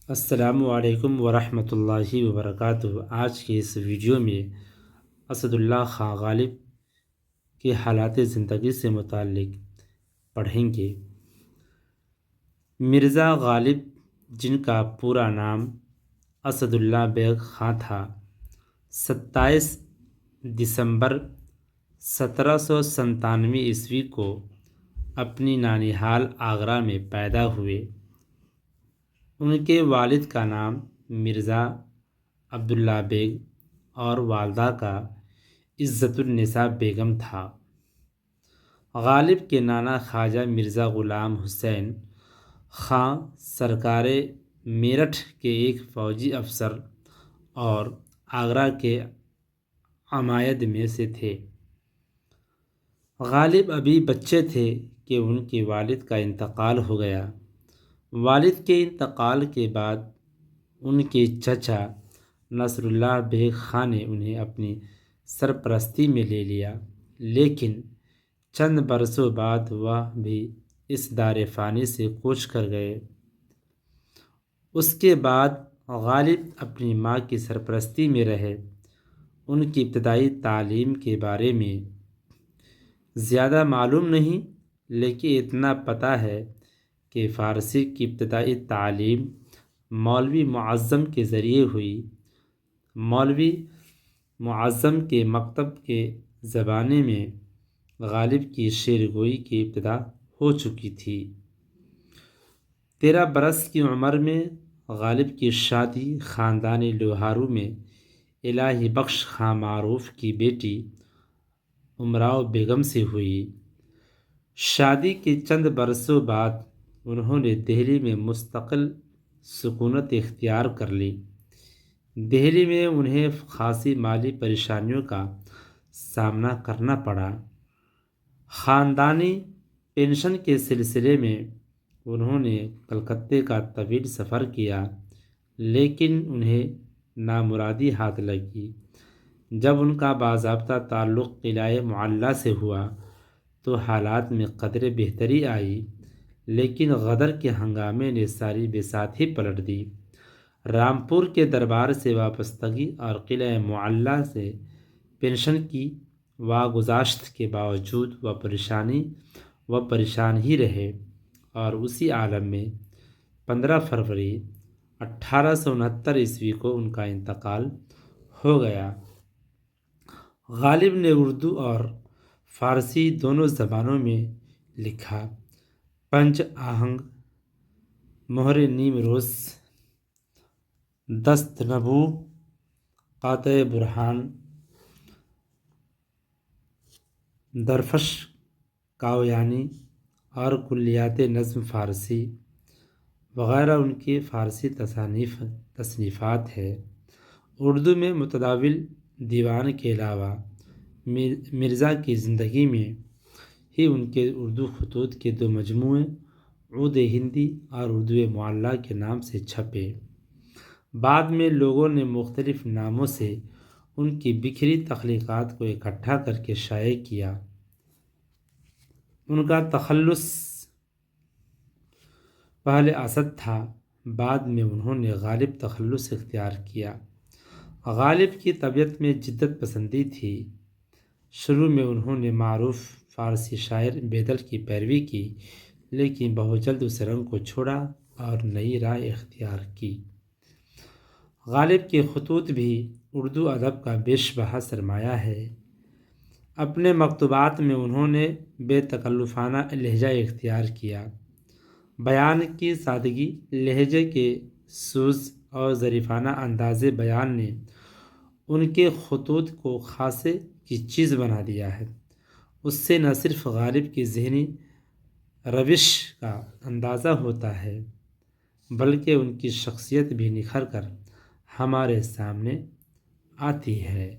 السلام علیکم ورحمۃ اللہ وبرکاتہ۔ آج کے اس ویڈیو میں اسد اللہ خان غالب کے حالات زندگی سے متعلق پڑھیں گے۔ مرزا غالب، جن کا پورا نام اسد اللہ بیگ خان تھا، 27 دسمبر 1797 کو اپنی نانیہال آگرہ میں پیدا ہوئے۔ ان کے والد کا نام مرزا عبداللہ بیگ اور والدہ کا عزت النساء بیگم تھا۔ غالب کے نانا خواجہ مرزا غلام حسین خان سرکار میرٹھ کے ایک فوجی افسر اور آگرہ کے عمائد میں سے تھے۔ غالب ابھی بچے تھے کہ ان کے والد کا انتقال ہو گیا۔ والد کے انتقال کے بعد ان کے چچا نصر اللہ بیگ خان نے انہیں اپنی سرپرستی میں لے لیا، لیکن چند برسوں بعد وہ بھی اس دار فانی سے کوچ کر گئے۔ اس کے بعد غالب اپنی ماں کی سرپرستی میں رہے۔ ان کی ابتدائی تعلیم کے بارے میں زیادہ معلوم نہیں، لیکن اتنا پتہ ہے کہ فارسی کی ابتدائی تعلیم مولوی معظم کے ذریعے ہوئی۔ مولوی معظم کے مکتب کے زمانے میں غالب کی شعر گوئی کی ابتدا ہو چکی تھی۔ 13 برس کی عمر میں غالب کی شادی خاندان لوہارو میں الہی بخش خان معروف کی بیٹی امراؤ بیگم سے ہوئی۔ شادی کے چند برسوں بعد انہوں نے دہلی میں مستقل سکونت اختیار کر لی۔ دہلی میں انہیں خاصی مالی پریشانیوں کا سامنا کرنا پڑا۔ خاندانی پنشن کے سلسلے میں انہوں نے کلکتہ کا طویل سفر کیا، لیکن انہیں نامرادی ہاتھ لگی۔ جب ان کا باضابطہ تعلق قلعہ معلیٰ سے ہوا تو حالات میں قدرے بہتری آئی، لیکن غدر کے ہنگامے نے ساری بساط ہی پلٹ دی۔ رامپور کے دربار سے وابستگی اور قلعہ معلیٰ سے پنشن کی واگزاشت کے باوجود وہ پریشان ہی رہے، اور اسی عالم میں 15 فروری 1869 کو ان کا انتقال ہو گیا۔ غالب نے اردو اور فارسی دونوں زبانوں میں لکھا۔ پنج آہنگ، مہر نیم روز، دست نبو، قاطع برہان، درفش کاویانی اور کلیات نظم فارسی وغیرہ ان کی فارسی تصنیفات ہیں۔ اردو میں متداول دیوان کے علاوہ مرزا کی زندگی میں ہی ان کے اردو خطوط کے 2 مجموعے عود ہندی اور اردو معلیٰ کے نام سے چھپے۔ بعد میں لوگوں نے مختلف ناموں سے ان کی بکھری تخلیقات کو اکٹھا کر کے شائع کیا۔ ان کا تخلص پہلے اسد تھا، بعد میں انہوں نے غالب تخلص اختیار کیا۔ غالب کی طبیعت میں جدت پسندی تھی۔ شروع میں انہوں نے معروف فارسی شاعر بیدل کی پیروی کی، لیکن بہت جلد اس رنگ کو چھوڑا اور نئی راہ اختیار کی۔ غالب کے خطوط بھی اردو ادب کا بیش بہا سرمایہ ہے۔ اپنے مکتوبات میں انہوں نے بے تکلفانہ لہجہ اختیار کیا۔ بیان کی سادگی، لہجے کے سوز اور ظریفانہ انداز بیان نے ان کے خطوط کو خاصے کی چیز بنا دیا ہے۔ اس سے نہ صرف غالب کی ذہنی روش کا اندازہ ہوتا ہے، بلکہ ان کی شخصیت بھی نکھر کر ہمارے سامنے آتی ہے۔